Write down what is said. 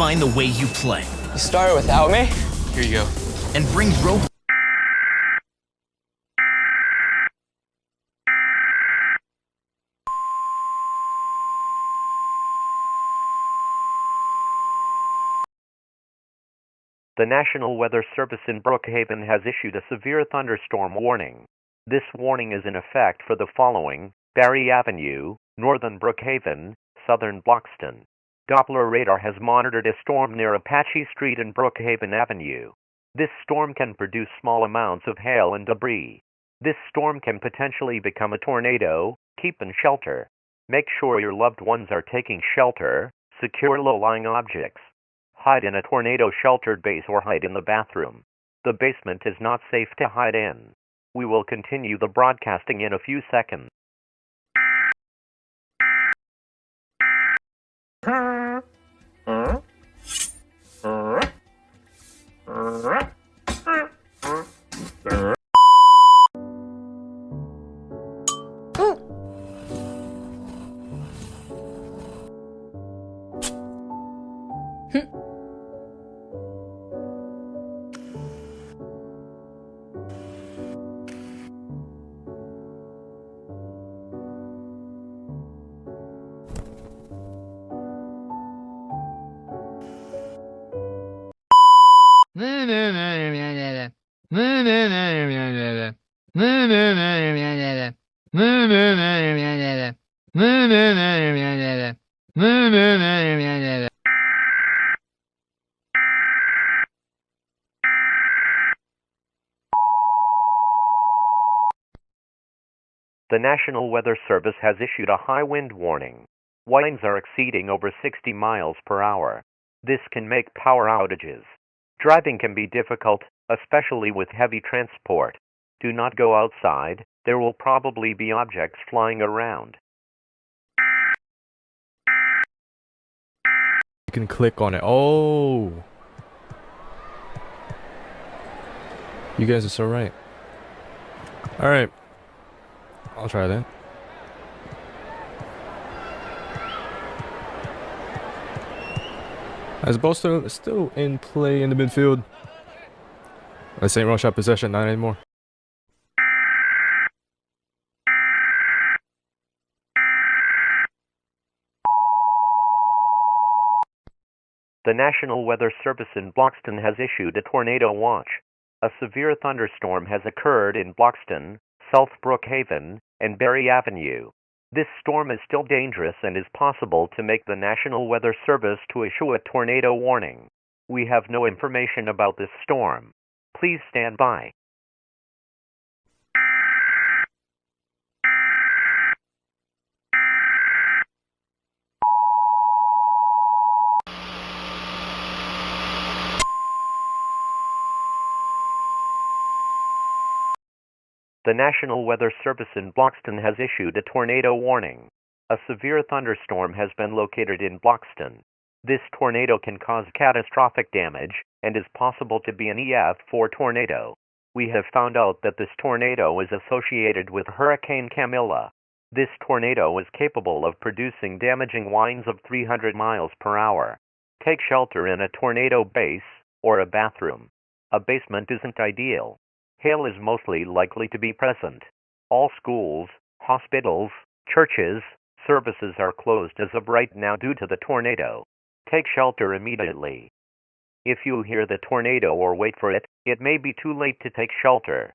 redefine the way you play. You started without me? Here you go. And bring Roblox. The National Weather Service in Brookhaven has issued a severe thunderstorm warning. This warning is in effect for the following: Barry Avenue, Northern Brookhaven, Southern Bloxton. Doppler radar has monitored a storm near Apache Street and Brookhaven Avenue. This storm can produce small amounts of hail and debris. This storm can potentially become a tornado. Keep in shelter. Make sure your loved ones are taking shelter. Secure low-lying objects. Hide in a tornado-sheltered base or hide in the bathroom. The basement is not safe to hide in. We will continue the broadcasting in a few seconds. The National Weather Service has issued a high wind warning. Winds are exceeding over 60 miles per hour. This can make power outages. Driving can be difficult, especially with heavy transport. Do not go outside. There will probably be objects flying around. You can click on it. Oh! You guys are so right. Alright. I'll try that. As Boston still in play in the midfield. Let's St. Roche possession, not anymore. The National Weather Service in Bloxton has issued a tornado watch. A severe thunderstorm has occurred in Bloxton, South Brookhaven, and Barry Avenue. This storm is still dangerous and is possible to make the National Weather Service to issue a tornado warning. We have no information about this storm. Please stand by. The National Weather Service in Bloxton has issued a tornado warning. A severe thunderstorm has been located in Bloxton. This tornado can cause catastrophic damage and is possible to be an EF4 tornado. We have found out that this tornado is associated with Hurricane Camilla. This tornado is capable of producing damaging winds of 300 miles per hour. Take shelter in a tornado base or a bathroom. A basement isn't ideal. Hail is mostly likely to be present. All schools, hospitals, churches, services are closed as of right now due to the tornado. Take shelter immediately. If you hear the tornado or wait for it, it may be too late to take shelter.